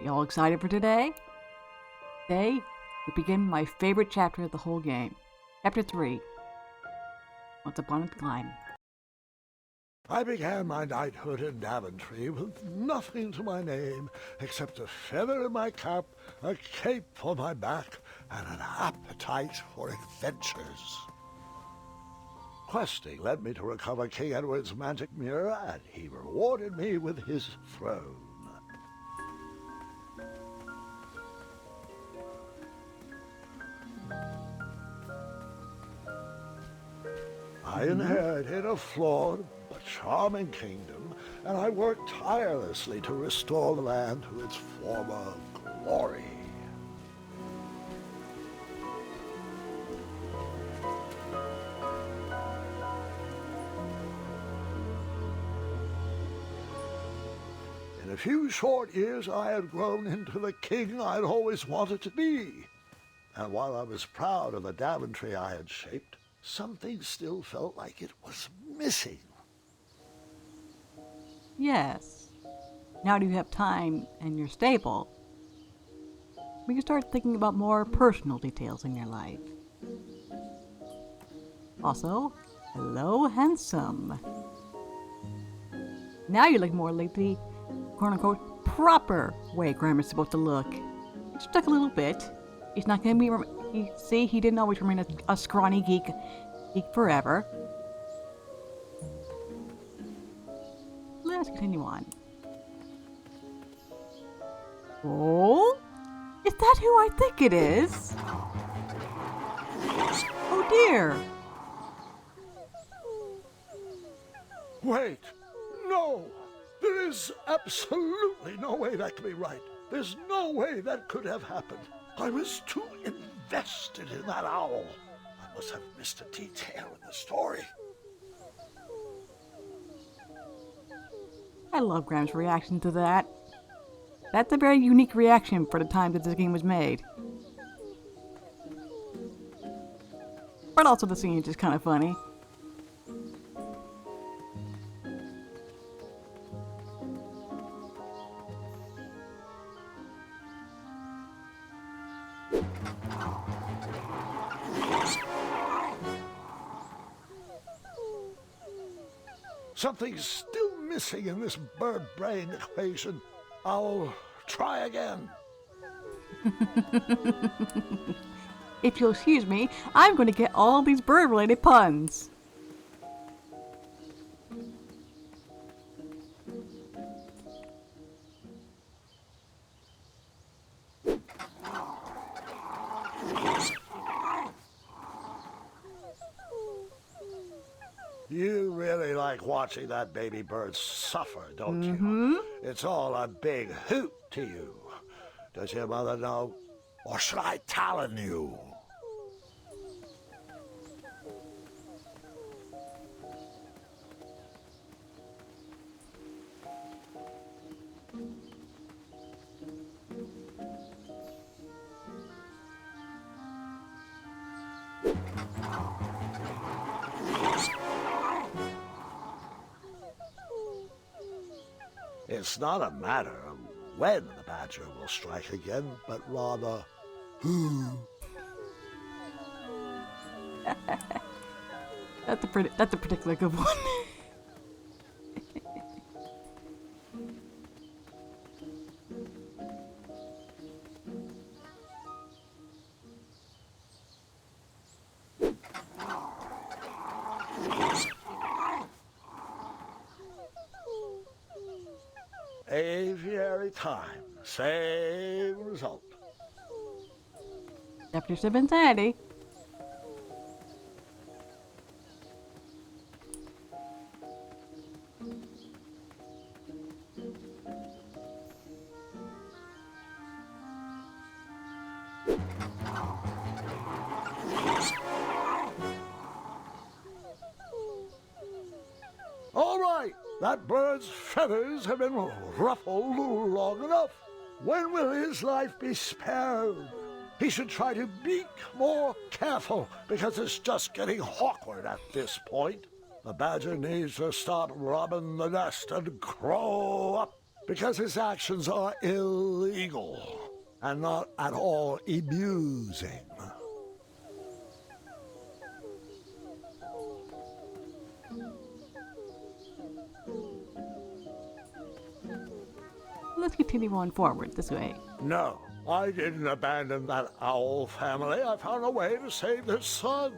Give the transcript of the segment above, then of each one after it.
You all excited for today? Today, we begin my favorite chapter of the whole game. Chapter 3. Once Upon a Time. I began my knighthood in Daventry with nothing to my name except a feather in my cap, a cape on my back, and an appetite for adventures. Questing led me to recover King Edward's magic mirror, and he rewarded me with his throne. I inherited a flawed but charming kingdom, and I worked tirelessly to restore the land to its former glory. In a few short years, I had grown into the king I'd always wanted to be. And while I was proud of the Daventry I had shaped, something still felt like it was missing. Yes. Now that you have time and you're stable, we can start thinking about more personal details in your life. Also, hello, handsome. Now you look more like the quote-unquote proper way Grammar's supposed to look. It stuck a little bit. He's not going to be... See, he didn't always remain a scrawny geek forever. Let's continue on. Oh? Is that who I think it is? Oh dear. Wait, no! There is absolutely no way that can be right. There's no way that could have happened. I was too invested in that owl. I must have missed a detail in the story. I love Graham's reaction to that. That's a very unique reaction for the time that this game was made. But also the scene is just kind of funny. Something's still missing in this bird brain equation. I'll try again. If you'll excuse me, I'm going to get all these bird-related puns. You really like watching that baby bird suffer, don't you? It's all a big hoot to you. Does your mother know? Or should I talon you? It's not a matter of when the badger will strike again, but rather who. That's a particularly good one. Aviary time, same result. Definition of insanity. All right, that bird's feathers have been ruffled long enough. When will his life be spared? He should try to be more careful, because it's just getting awkward at this point. The badger needs to stop robbing the nest and grow up. because his actions are illegal and not at all amusing. Let's continue on forward this way. No, I didn't abandon that owl family. I found a way to save their son.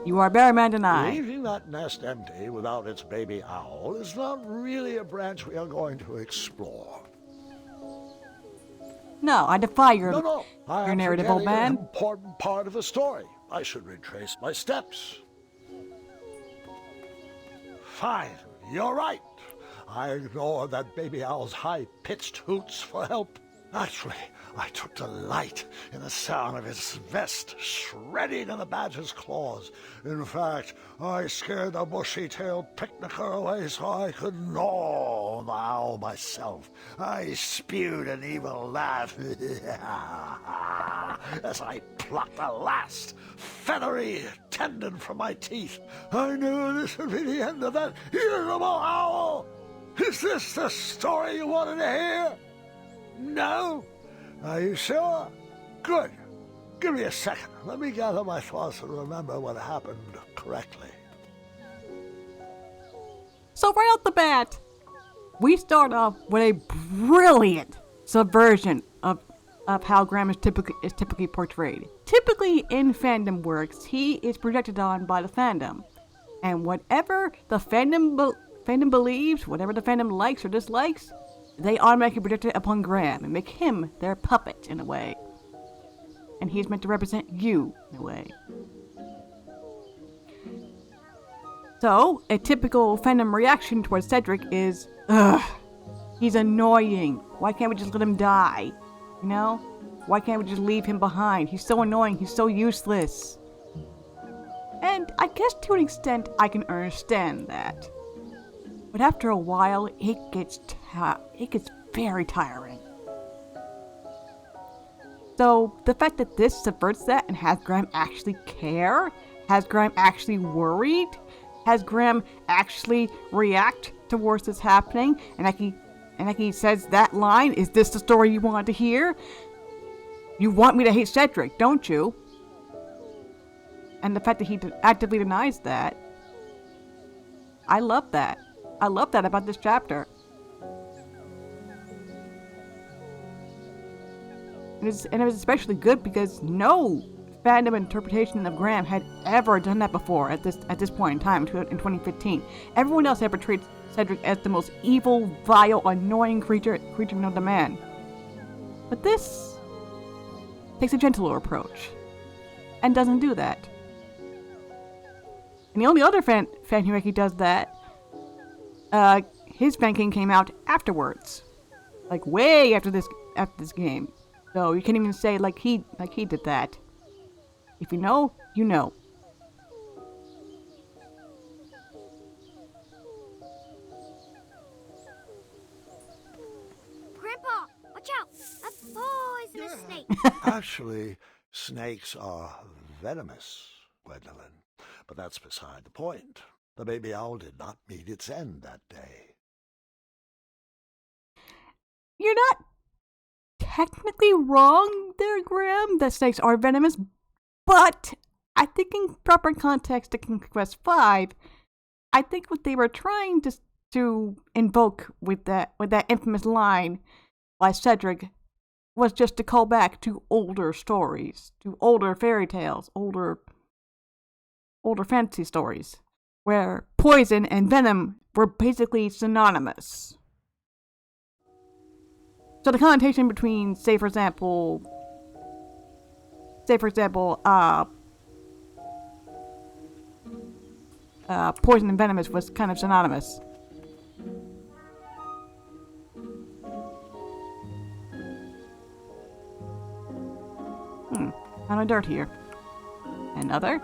You are better man than I. Leaving that nest empty without its baby owl is not really a branch we are going to explore. No, I defy your I am narrative, old forgetting man. an important part of the story. I should retrace my steps. Fine, you're right. I ignored that baby owl's high-pitched hoots for help. Actually, I took delight in the sound of his vest shredding in the badger's claws. In fact, I scared the bushy-tailed picnicker away so I could gnaw on the owl myself. I spewed an evil laugh as I plucked the last feathery tendon from my teeth. I knew this would be the end of that irritable owl. Is this the story you wanted to hear? No? Are you sure? Good. Give me a second. Let me gather my thoughts and remember what happened correctly. So right off the bat, we start off with a brilliant subversion of how Graham is typically portrayed. Typically in fandom works, he is projected on by the fandom. And whatever the fandom believes, whatever the fandom likes or dislikes, they automatically project it upon Graham and make him their puppet in a way. And he's meant to represent you in a way. So, a typical fandom reaction towards Cedric is, ugh, he's annoying. Why can't we just let him die? You know? Why can't we just leave him behind? He's so annoying, he's so useless. And I guess to an extent I can understand that. But after a while, it gets very tiring. So the fact that this subverts that and has Graham actually care, has Graham actually worried, has Graham actually react towards this happening, and like he says that line, "Is this the story you wanted to hear? You want me to hate Cedric, don't you?" And the fact that he actively denies that, I love that. I love that about this chapter. And it was especially good because no fandom interpretation of Graham had ever done that before at this point in time, in 2015. Everyone else had portrayed Cedric as the most evil, vile, annoying creature known to man. But this takes a gentler approach and doesn't do that. And the only other fan who actually does that, his Fan King came out afterwards, like way after this game. So you can't even say like he did that. If you know, you know. Grandpa, watch out! A poisonous snake. Actually, snakes are venomous, Gwendolyn. But that's beside the point. The baby owl did not meet its end that day. You're not technically wrong there, Graham, that snakes are venomous, but I think in proper context to King's Quest V, I think what they were trying to invoke with that infamous line by Cedric was just to call back to older stories, to older fairy tales, older fantasy stories, where poison and venom were basically synonymous. So the connotation between, say for example, poison and venomous was kind of synonymous. Found a dirt here. Another.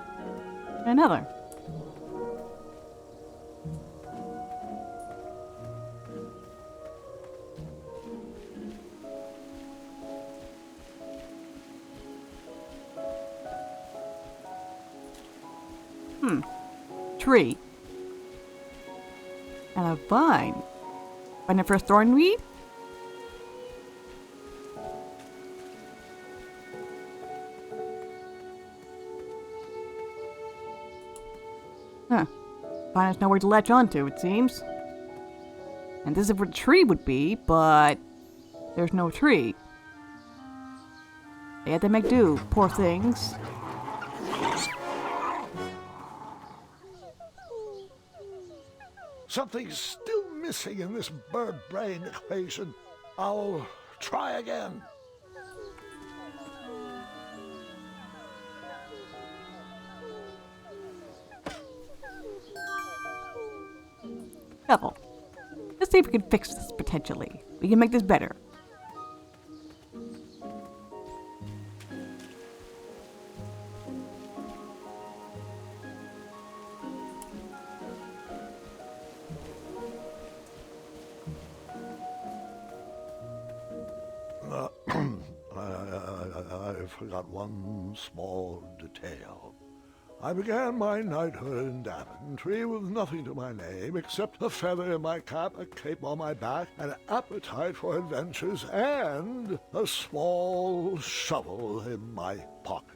Tree. Vine. Spiniferous thornweed? Huh. Vine has nowhere to latch onto, it seems. And this is where the tree would be, but there's no tree. They had to make do, poor things. Something's still missing in this bird brain equation. I'll try again. Devil. Let's see if we can fix this potentially. We can make this better. I forgot one small detail. I began my knighthood in Daventry with nothing to my name except a feather in my cap, a cape on my back, an appetite for adventures, and a small shovel in my pocket.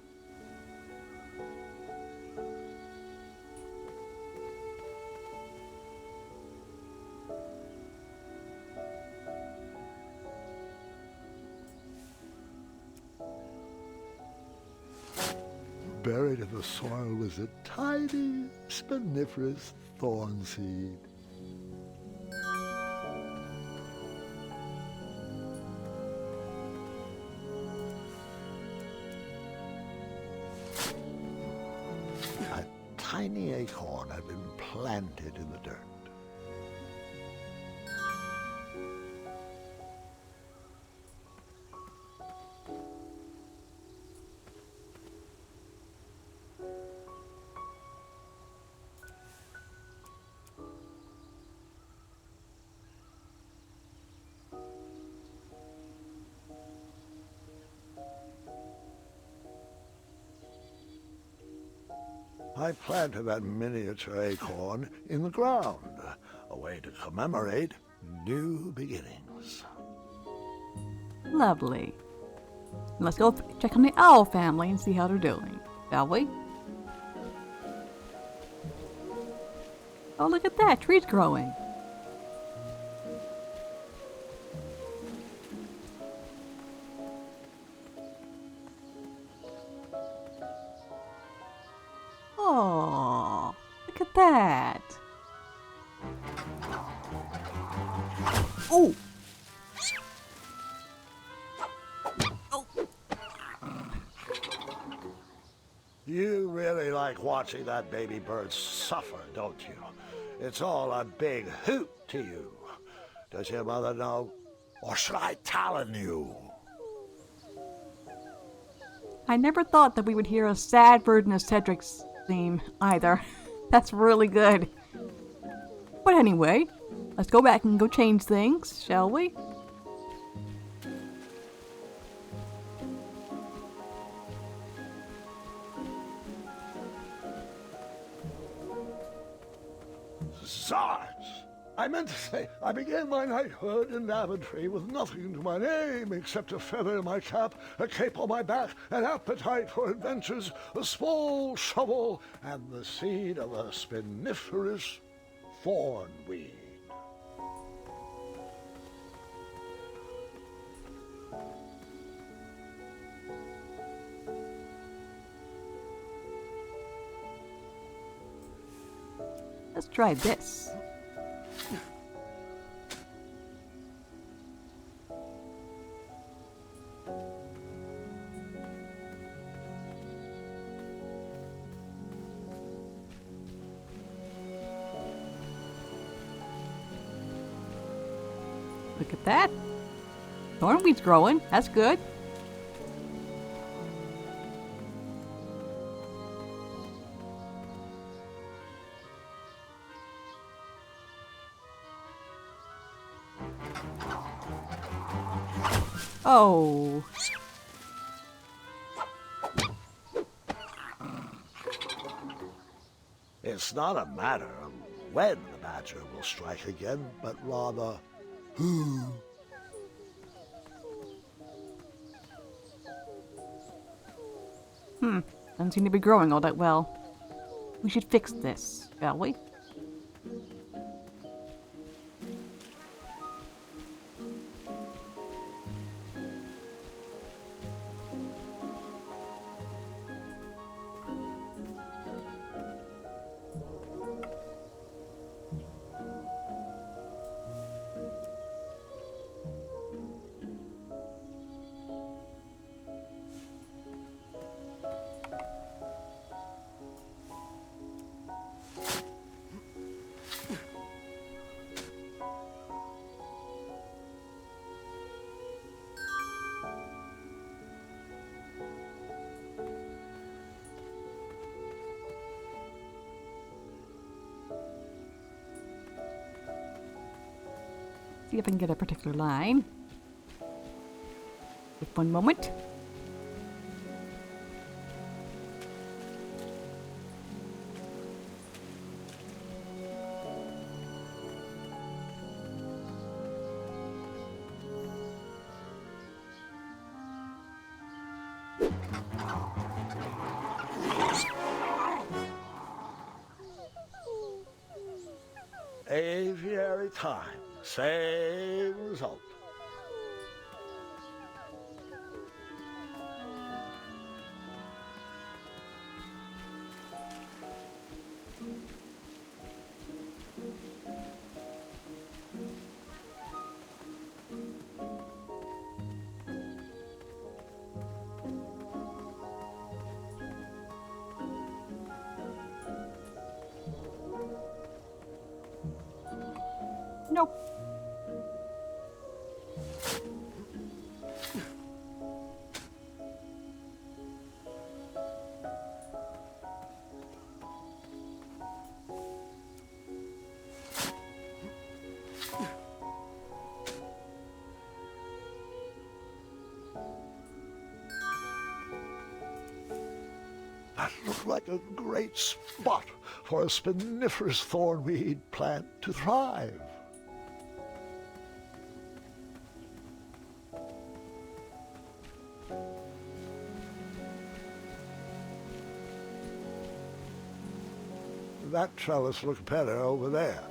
Buried in the soil was a tiny, spiniferous thorn seed. A tiny acorn had been planted in the dirt. I planted that miniature acorn in the ground, a way to commemorate new beginnings. Lovely. Let's go check on the owl family and see how they're doing, shall we? Oh, look at that! Trees growing. Oh, look at that. Oh! You really like watching that baby bird suffer, don't you? It's all a big hoot to you. Does your mother know? Or should I talon you? I never thought that we would hear a sad version of Cedric's theme either. That's really good. But anyway, let's go back and go change things, shall we? Zods! I meant to say, I began my knighthood in Daventry with nothing to my name except a feather in my cap, a cape on my back, an appetite for adventures, a small shovel, and the seed of a spiniferous thornweed. Let's try this. Look at that. Thornweed's growing. That's good. Oh. It's not a matter of when the badger will strike again, but rather who. Doesn't seem to be growing all that well. We should fix this, shall we? See if I can get a particular line. Just one moment. Aviary time, same result. Nope. That looked like a great spot for a spiniferous thornweed plant to thrive. That trellis looked better over there.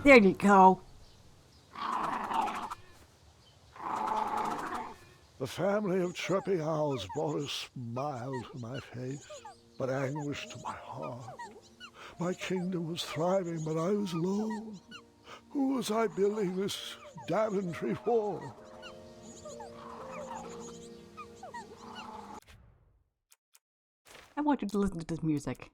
There you go. The family of chirping owls brought a smile to my face, but anguish to my heart. My kingdom was thriving, but I was alone. Who was I building this Daventry for? I want you to listen to this music.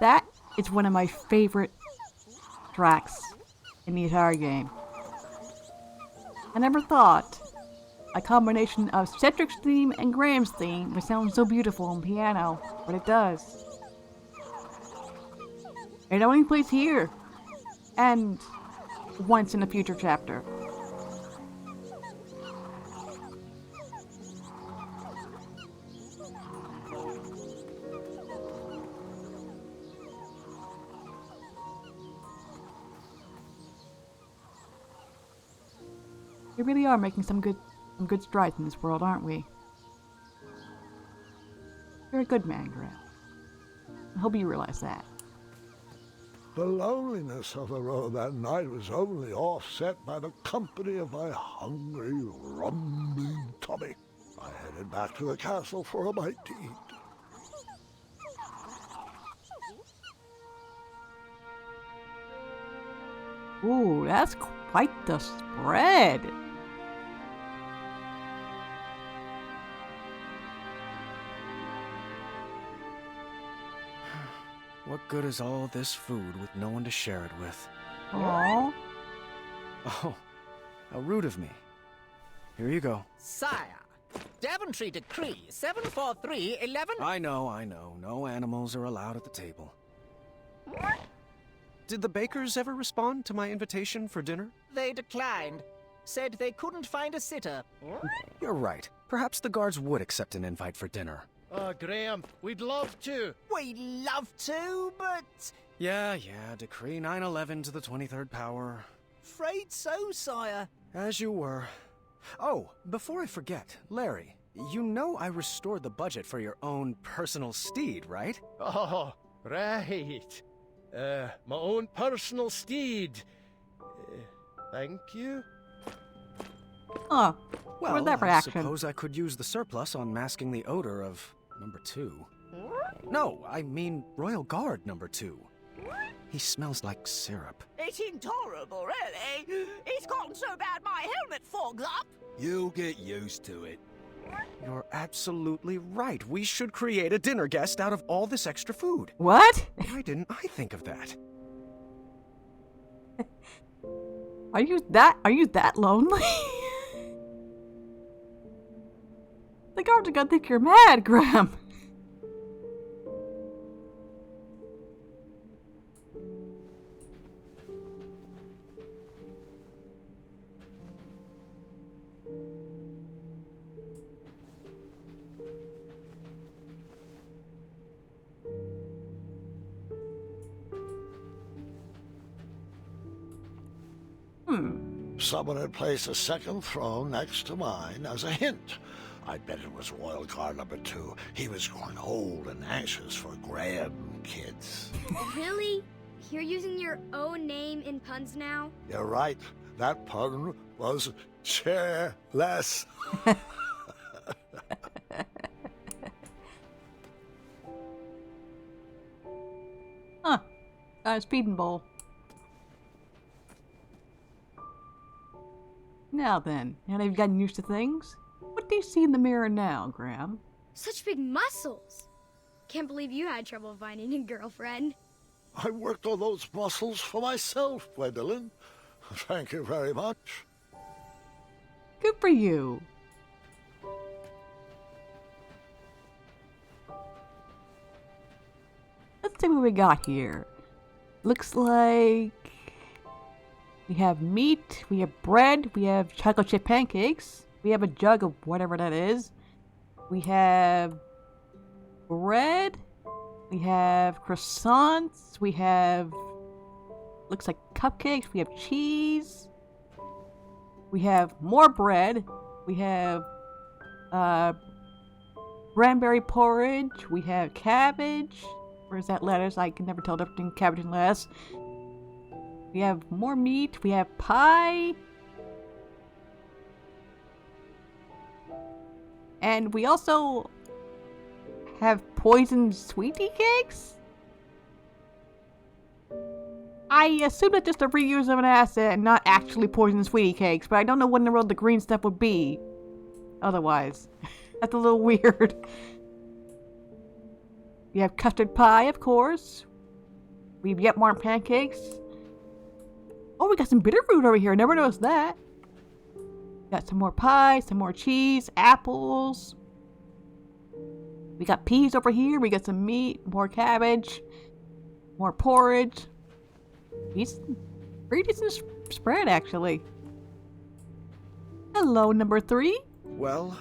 That is one of my favorite tracks in the entire game. I never thought a combination of Cedric's theme and Graham's theme would sound so beautiful on piano, but it does. It only plays here, and once in a future chapter. We really are making some good strides in this world, aren't we? You're a good man, Graham. I hope you realize that. The loneliness of the road that night was only offset by the company of my hungry, rumbling tummy. I headed back to the castle for a bite to eat. Ooh, that's quite the spread. What good is all this food with no one to share it with? Aww. Oh, how rude of me. Here you go. Sire, Daventry Decree 74311. I know. No animals are allowed at the table. Did the bakers ever respond to my invitation for dinner? They declined. Said they couldn't find a sitter. You're right. Perhaps the guards would accept an invite for dinner. Oh, Graham, we'd love to. We'd love to, but... Yeah, Decree 911 to the 23rd power. Afraid so, sire. As you were. Oh, before I forget, Larry, you know I restored the budget for your own personal steed, right? Oh, right. My own personal steed. Thank you. Oh, Well, where's that I reaction? suppose I could use the surplus on masking the odor of number 2. No, I mean Royal Guard number 2. He smells like syrup. It's intolerable, really. It's gotten so bad my helmet fogs up. You'll get used to it. You're absolutely right. We should create a dinner guest out of all this extra food. What? Why didn't I think of that? Are you that lonely? The guards are gonna think you're mad, Graham. Someone had placed a second throne next to mine as a hint. I bet it was Royal Guard number 2. He was growing old and anxious for Graham kids. Really? You're using your own name in puns now? You're right. That pun was chairless. Huh. Got a speeding bowl. Now then, now that you've gotten used to things, what do you see in the mirror now, Graham? Such big muscles! Can't believe you had trouble finding a girlfriend. I worked on those muscles for myself, Gwendolyn. Thank you very much. Good for you. Let's see what we got here. Looks like we have meat, we have bread, we have chocolate chip pancakes, we have a jug of whatever that is. We have bread, we have croissants, we have, looks like cupcakes, we have cheese, we have more bread, we have cranberry porridge, we have cabbage. Where's that lettuce? I can never tell the difference between cabbage and lettuce. We have more meat. We have pie. And we also have poisoned sweetie cakes? I assume that's just a reuse of an asset and not actually poisoned sweetie cakes, but I don't know what in the world the green stuff would be otherwise. That's a little weird. We have custard pie, of course. We get more pancakes. Oh, we got some bitterroot over here. Never noticed that. Got some more pie, some more cheese, apples. We got peas over here. We got some meat, more cabbage, more porridge. Pretty decent spread, actually. Hello, number 3. Well,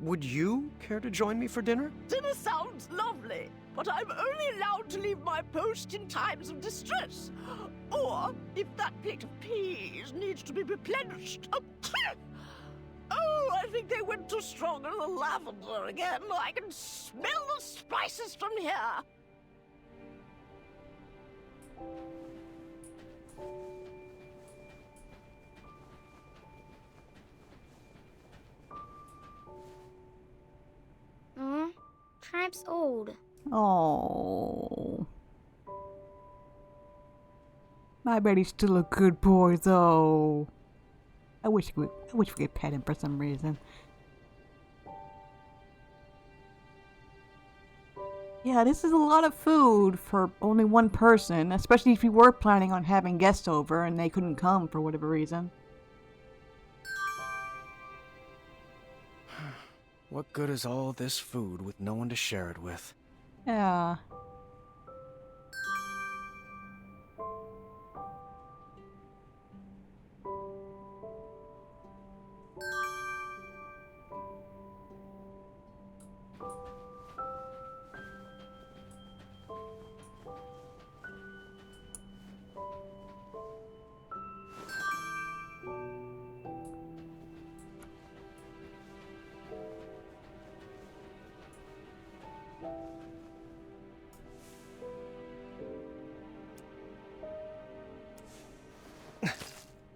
would you care to join me for dinner? Dinner sounds lovely, but I'm only allowed to leave my post in times of distress. Or if that plate of peas needs to be replenished. Oh, I think they went too strong on the lavender again. I can smell the spices from here. Triumph's old. Oh. I bet he's still a good boy, though. I wish we could pet him for some reason. Yeah, this is a lot of food for only one person, especially if you were planning on having guests over and they couldn't come for whatever reason. What good is all this food with no one to share it with? Yeah.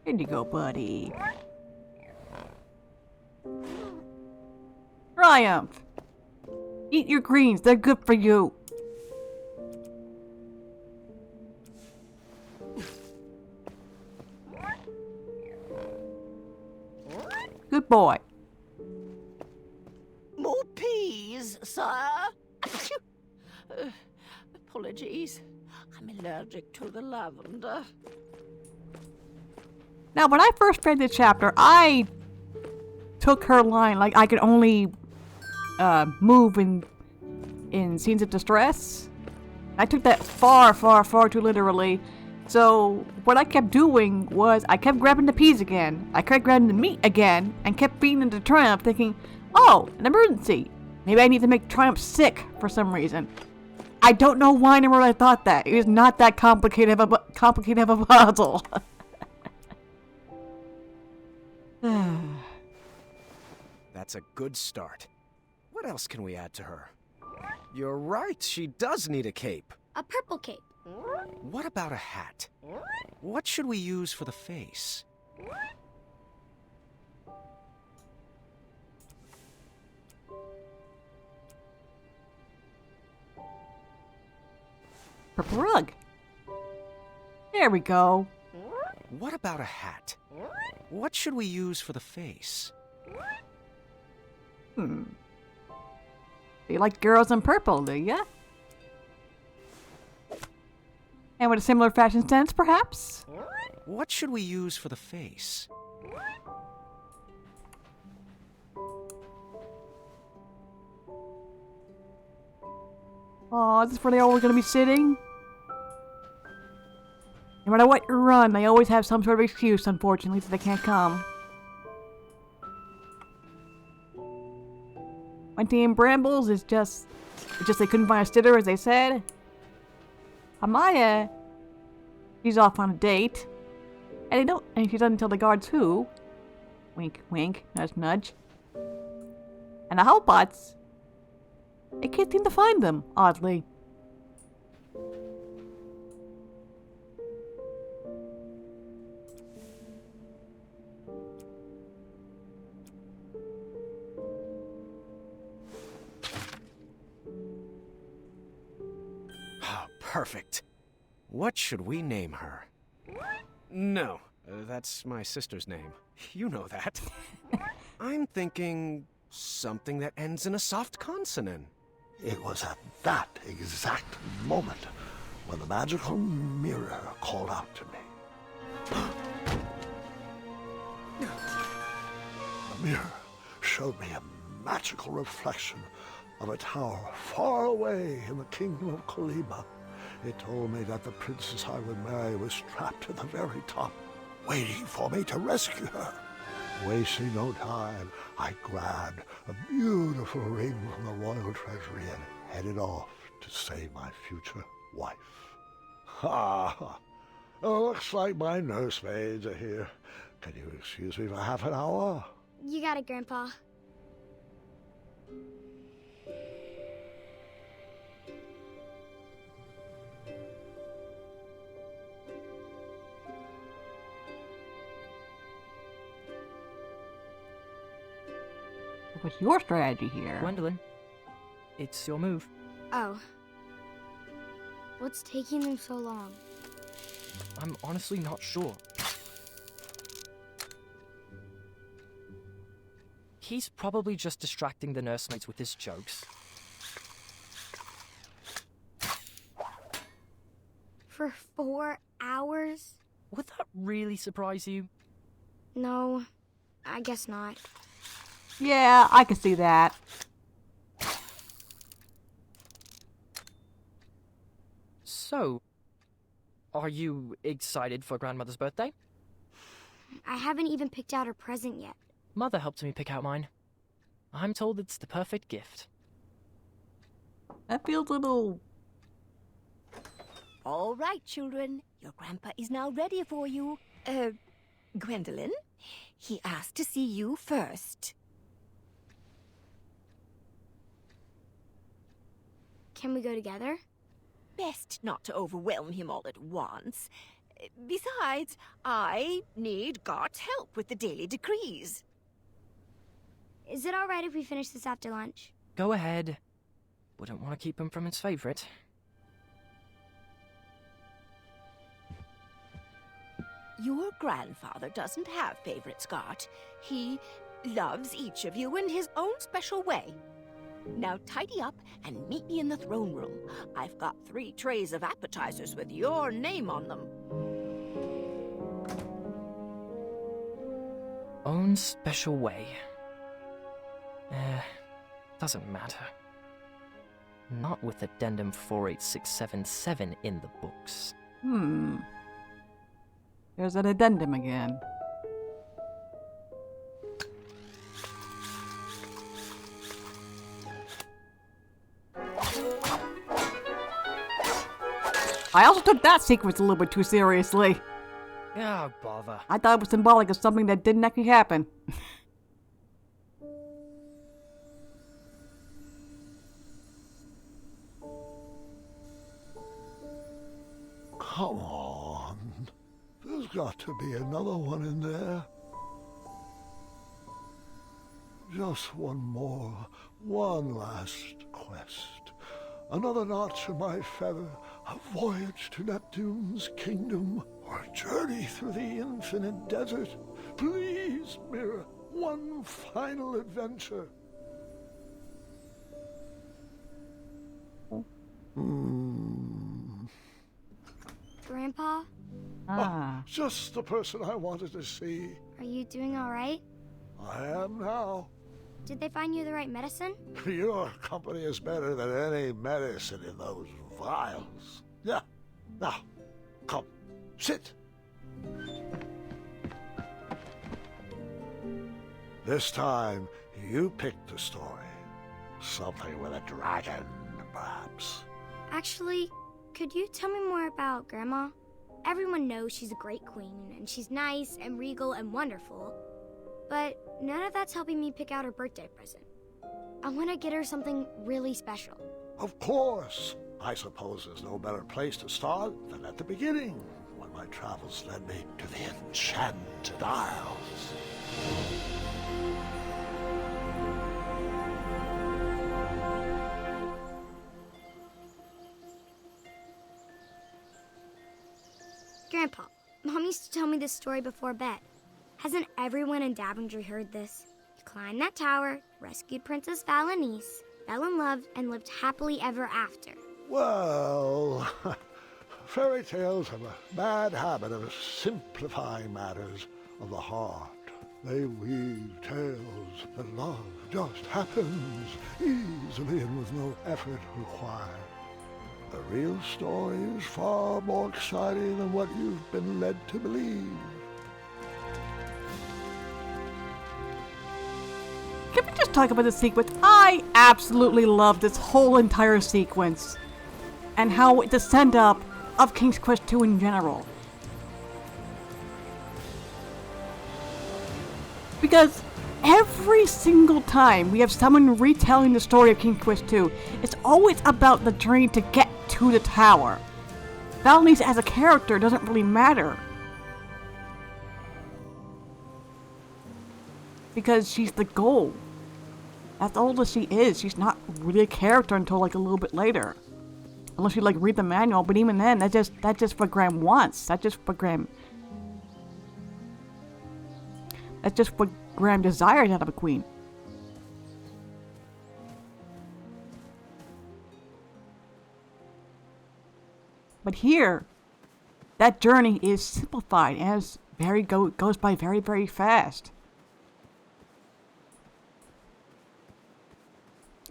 Here you go, buddy. Triumph! Eat your greens, they're good for you. Good boy. More peas, sire? Apologies. I'm allergic to the lavender. Now, when I first read the chapter, I took her line like I could only move in scenes of distress. I took that far, far, far too literally. So what I kept doing was I kept grabbing the peas again, I kept grabbing the meat again, and kept feeding into Triumph, thinking, oh, an emergency. Maybe I need to make Triumph sick for some reason. I don't know why in the world I thought that. It was not that complicated of a puzzle. That's a good start. What else can we add to her? You're right, she does need a cape. A purple cape. What about a hat? What should we use for the face? Purple rug. There we go. What about a hat? What should we use for the face? You like girls in purple, do ya? And with a similar fashion sense, perhaps? What should we use for the face? Aw, is this where they all gonna be sitting? No matter what you run, they always have some sort of excuse, unfortunately, so they can't come. Wenty and Brambles is just they couldn't find a sitter, as they said. Amaya, she's off on a date. And they don't, and she doesn't tell the guards who. Wink, wink, nudge, nudge. And the Hellbots, they can't seem to find them, oddly. Perfect. What should we name her? No, that's my sister's name. You know that. I'm thinking something that ends in a soft consonant. It was at that exact moment when the magical mirror called out to me. The mirror showed me a magical reflection of a tower far away in the kingdom of Kolima. It told me that the princess I would marry was trapped at the very top, waiting for me to rescue her. Wasting no time, I grabbed a beautiful ring from the royal treasury and headed off to save my future wife. Ha! Looks like my nursemaids are here. Can you excuse me for half an hour? You got it, Grandpa. What's your strategy here? Gwendolyn, it's your move. Oh. What's taking them so long? I'm honestly not sure. He's probably just distracting the nursemaids with his jokes. For 4 hours? Would that really surprise you? No, I guess not. Yeah, I can see that. So, are you excited for Grandmother's birthday? I haven't even picked out her present yet. Mother helped me pick out mine. I'm told it's the perfect gift. That feels a little... All right, children. Your grandpa is now ready for you. Gwendolyn, he asked to see you first. Can we go together? Best not to overwhelm him all at once. Besides, I need God's help with the daily decrees. Is it alright if we finish this after lunch? Go ahead. Wouldn't want to keep him from his favorite. Your grandfather doesn't have favorites, Scott. He loves each of you in his own special way. Now tidy up and meet me in the throne room. I've got 3 trays of appetizers with your name on them. Own special way. Doesn't matter. Not with Addendum 48677 in the books. There's an addendum again. I also took that sequence a little bit too seriously. Ah, bother. I thought it was symbolic of something that didn't actually happen. Come on. There's got to be another one in there. Just one more, one last quest. Another notch in my feather, a voyage to Neptune's kingdom, or a journey through the infinite desert. Please, Mirror, one final adventure. Grandpa, Just the person I wanted to see. are you doing alright? I am now. Did they find you the right medicine? Your company is better than any medicine in those vials. Yeah. Now, come, sit. This time, you picked the story. Something with a dragon, perhaps. Actually, could you tell me more about Grandma? Everyone knows she's a great queen, and she's nice and regal and wonderful. But none of that's helping me pick out her birthday present. I want to get her something really special. Of course. I suppose there's no better place to start than at the beginning, when my travels led me to the Enchanted Isles. Grandpa, Mom used to tell me this story before bed. Hasn't everyone in Daventry heard this? You climbed that tower, rescued Princess Valenice, fell in love, and lived happily ever after. Well, fairy tales have a bad habit of simplifying matters of the heart. They weave tales that love just happens easily and with no effort required. The real story is far more exciting than what you've been led to believe. Can we just talk about the sequence? I absolutely love this whole entire sequence and how the send-up of King's Quest II in general. Because every single time we have someone retelling the story of King's Quest II, it's always about the journey to get to the tower. Valanice as a character doesn't really matter. Because she's the goal. That's all that she is. She's not really a character until like a little bit later. Unless you like read the manual, but even then, that's just what Graham wants. That's just what Graham desires out of a queen. But here, that journey is simplified as goes by very, very fast.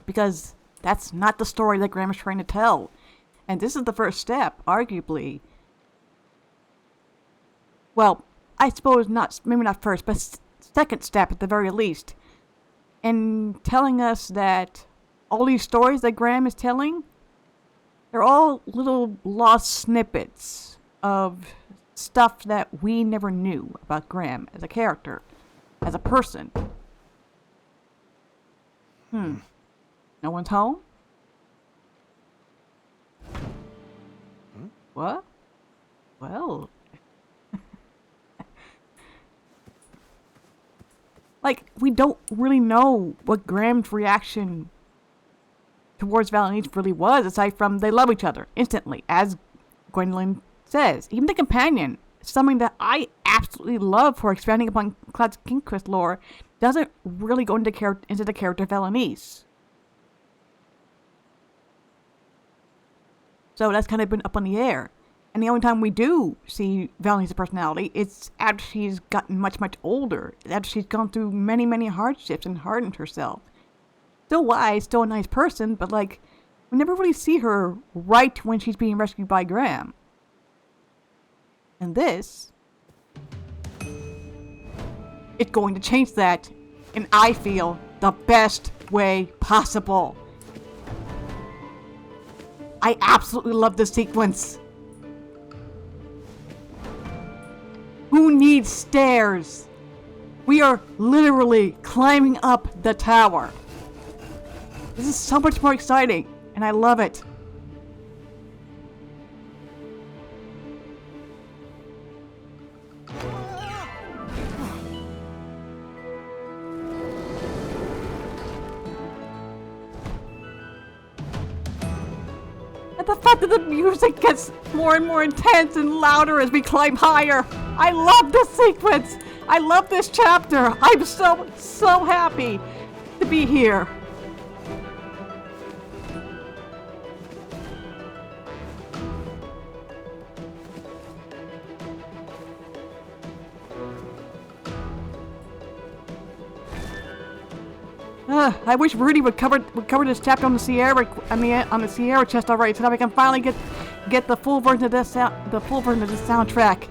Because that's not the story that Graham is trying to tell. And this is the first step, arguably. Well, I suppose not, maybe not first, but second step at the very least. In telling us that all these stories that Graham is telling, they're all little lost snippets of stuff that we never knew about Graham as a character, as a person. No one's home? What? Well... like, we don't really know what Graham's reaction towards Valanice really was, aside from they love each other instantly, as Gwendolyn says. Even the companion, something that I absolutely love for expanding upon Cloud's King's Quest lore, doesn't really go into the character Valanice. So that's kind of been up on the air. And the only time we do see Valanice's personality, it's after she's gotten much, much older. After she's gone through many, many hardships and hardened herself. Still wise, still a nice person, but like, we never really see her right when she's being rescued by Graham. And this... it's going to change that, and I feel the best way possible. I absolutely love this sequence. Who needs stairs? We are literally climbing up the tower. This is so much more exciting, and I love it. And the fact that the music gets more and more intense and louder as we climb higher. I love this sequence. I love this chapter. I'm so happy to be here. I wish Rudy would cover this chapter on the Sierra chest already, so that we can finally get the full version of this soundtrack.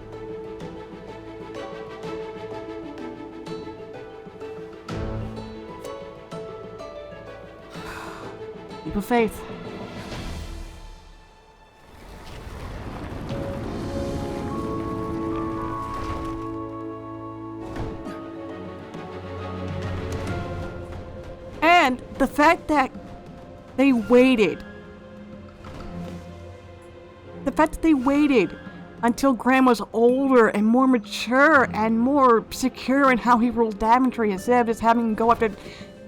Leap of faith. And the fact that they waited. The fact that they waited until Graham was older and more mature and more secure in how he ruled Daventry instead of just having him go after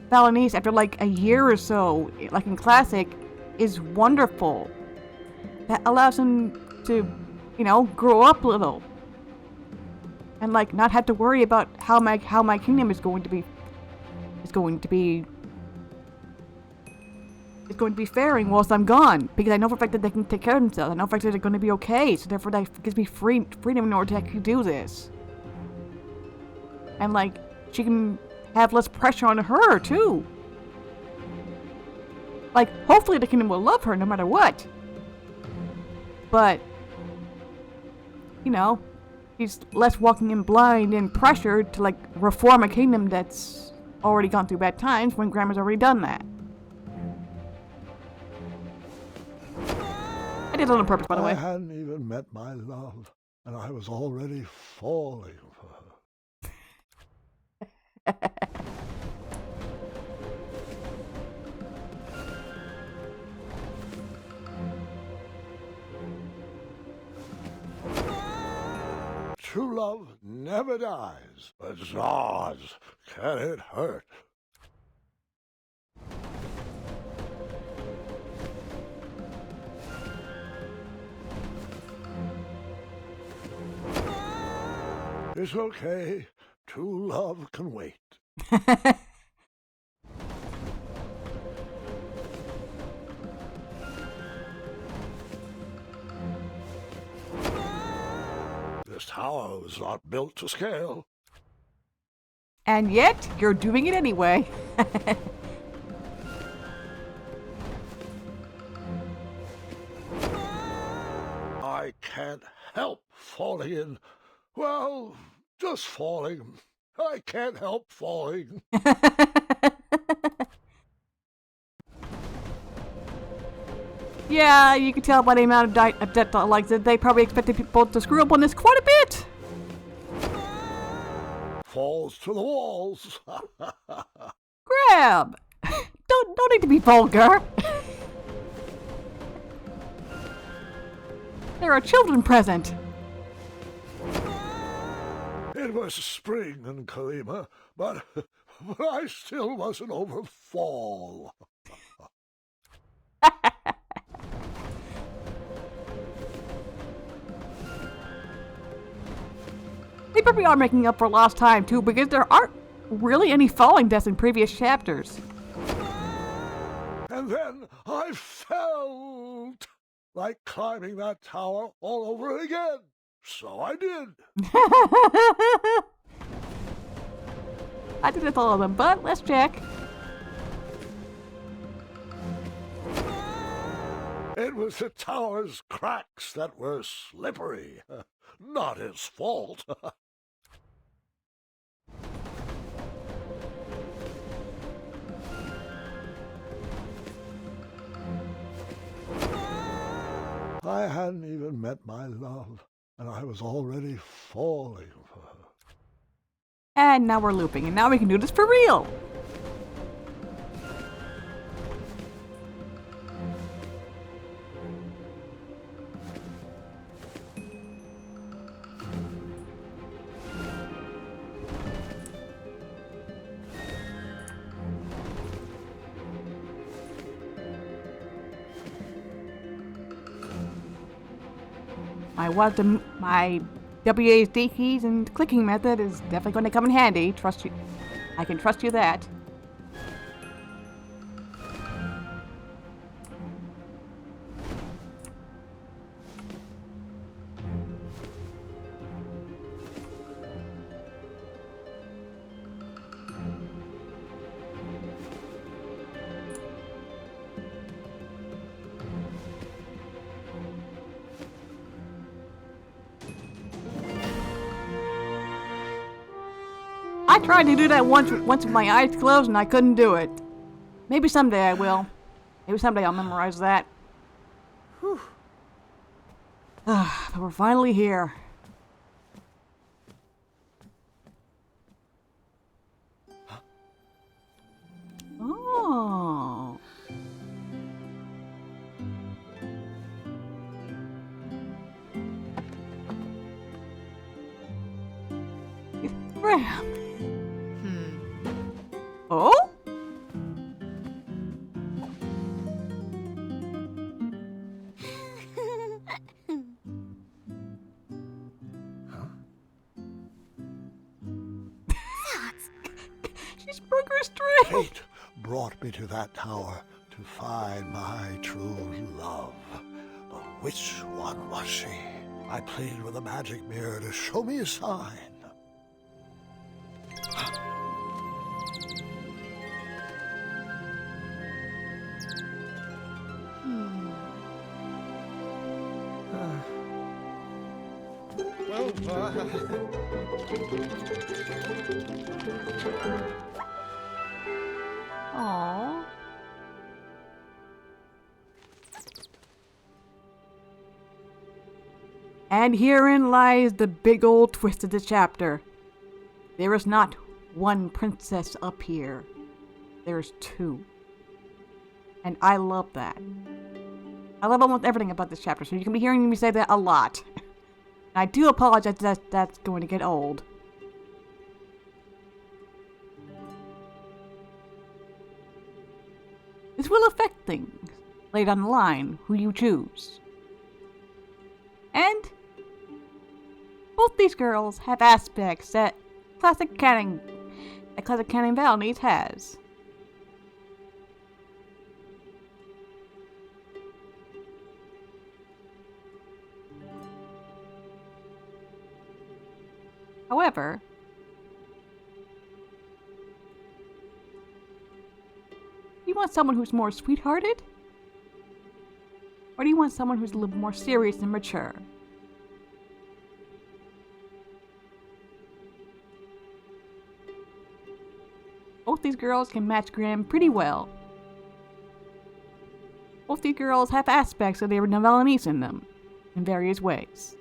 Valanice after like a year or so, like in Classic, is wonderful. That allows him to, grow up a little. And like not have to worry about how my kingdom is going to be is going to be faring whilst I'm gone, because I know for a fact that they can take care of themselves. I know for a fact that they're going to be okay, so therefore that gives me freedom in order to actually do this. And, like, she can have less pressure on her, too. Like, hopefully the kingdom will love her no matter what. But, you know, she's less walking in blind and pressured to, like, reform a kingdom that's already gone through bad times when Grandma's already done that. I did it on purpose, by the way. I hadn't even met my love, and I was already falling for her. True love never dies, but Zaz, can it hurt? It's okay. True love can wait. This tower was not built to scale. And yet, you're doing it anyway. I can't help falling in. Well, just falling. I can't help falling. Yeah, you can tell by the amount of debt like that they probably expected people to screw up on this quite a bit. Falls to the walls. Grab! Don't need to be vulgar. There are children present. It was spring in Kalima, but I still wasn't over fall. They probably are making up for lost time too, because there aren't really any falling deaths in previous chapters. And then I felt like climbing that tower all over again. So I did. I did with all of them, but let's check. It was the tower's cracks that were slippery. Not his fault. I hadn't even met my love, and I was already falling for her. And now we're looping, and now we can do this for real. My WASD keys and clicking method is definitely going to come in handy. Trust you. I can trust you that. I tried to do that once with my eyes closed and I couldn't do it. Maybe someday I will. Maybe someday I'll memorize that. Whew. But we're finally here. Oh. Ram. Oh? She's broke her string. Fate brought me to that tower to find my true love. But which one was she? I plead with the magic mirror to show me a sign. Well, Aww. And herein lies the big old twist of the chapter. There is not one princess up here. There's two. And I love that. I love almost everything about this chapter, so you can be hearing me say that a lot. And I do apologize that that's going to get old. This will affect things later down the line, who you choose. And both these girls have aspects that classic Canning Valentines has. However, do you want someone who's more sweethearted? Or do you want someone who's a little more serious and mature? Both these girls can match Graham pretty well. Both these girls have aspects of their Valentines in them, in various ways.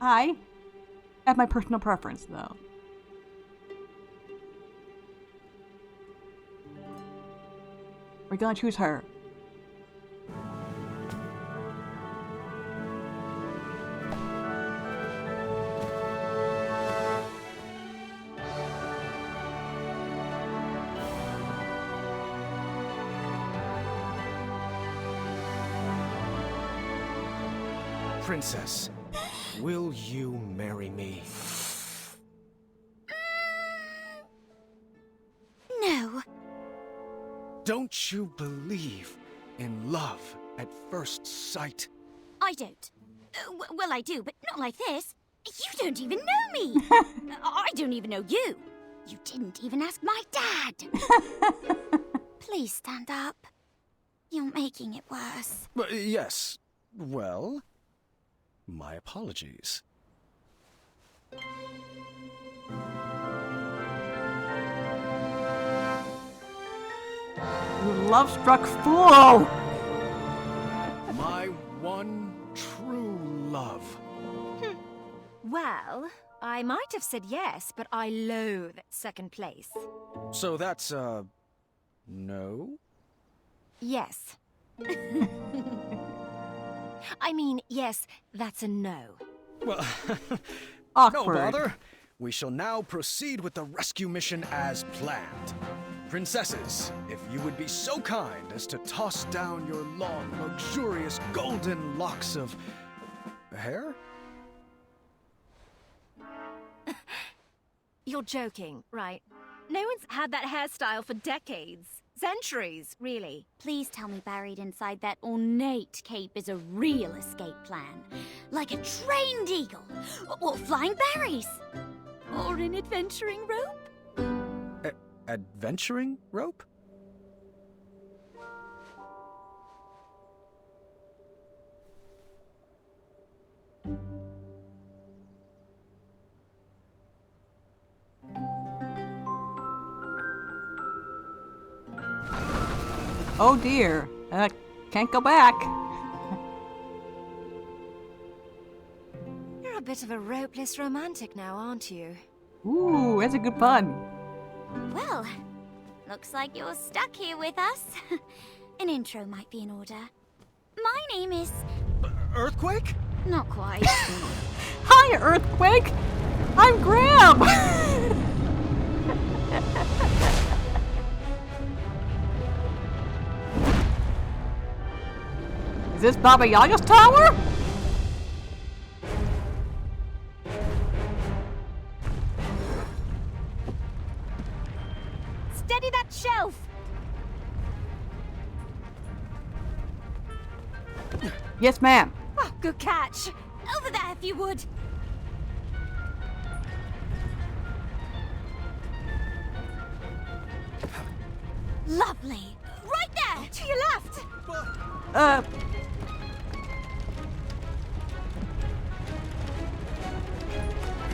I have my personal preference, though. We're gonna choose her. Princess, will you marry me? No. Don't you believe in love at first sight? I don't. Well, I do, but not like this. You don't even know me. I don't even know you. You didn't even ask my dad. Please stand up. You're making it worse. Yes. Well, my apologies. You love-struck fool! My one true love. Well, I might have said yes, but I loathe second place. So that's, no? Yes. I mean, yes, that's a no. Well, no Awkward. bother. We shall now proceed with the rescue mission as planned. Princesses, if you would be so kind as to toss down your long, luxurious golden locks of hair? You're joking, right? No one's had that hairstyle for decades. Centuries, really. Please tell me buried inside that ornate cape is a real escape plan. Like a trained eagle, or flying berries, or an adventuring rope. Adventuring rope? Oh dear. Can't go back. You're a bit of a ropeless romantic now, aren't you? Ooh, that's a good pun. Well, looks like you're stuck here with us. An intro might be in order. My name is... Earthquake? Not quite. Hi, Earthquake! I'm Graham! Is this Baba Yaga's tower? Yes, ma'am. Oh, good catch. Over there, if you would. Lovely. Right there, to your left.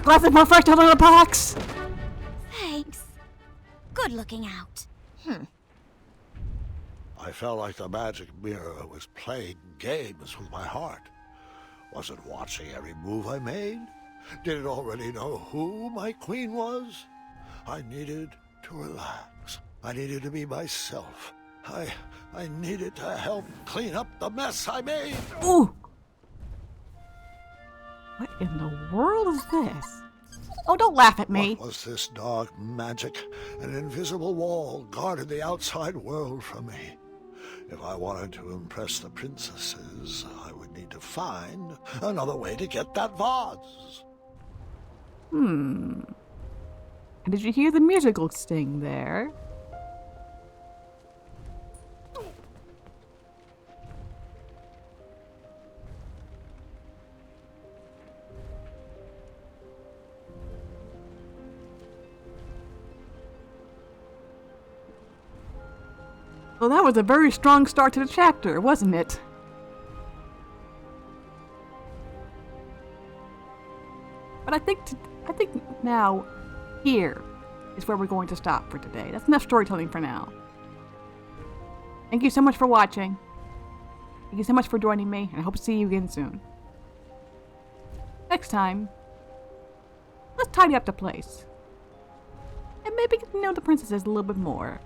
Glass is more fresh out of the box. Thanks. Good looking out. I felt like the magic mirror was playing games with my heart. Was it watching every move I made? Did it already know who my queen was? I needed to relax. I needed to be myself. I needed to help clean up the mess I made. Ooh. What in the world is this? Oh, don't laugh at me. What was this dark magic? An invisible wall guarded the outside world from me. If I wanted to impress the princesses, I would need to find another way to get that vase. And did you hear the musical sting there? Well, that was a very strong start to the chapter, wasn't it? But I think now, here is where we're going to stop for today. That's enough storytelling for now. Thank you so much for watching. Thank you so much for joining me, and I hope to see you again soon. Next time, let's tidy up the place. And maybe get to know the princesses a little bit more.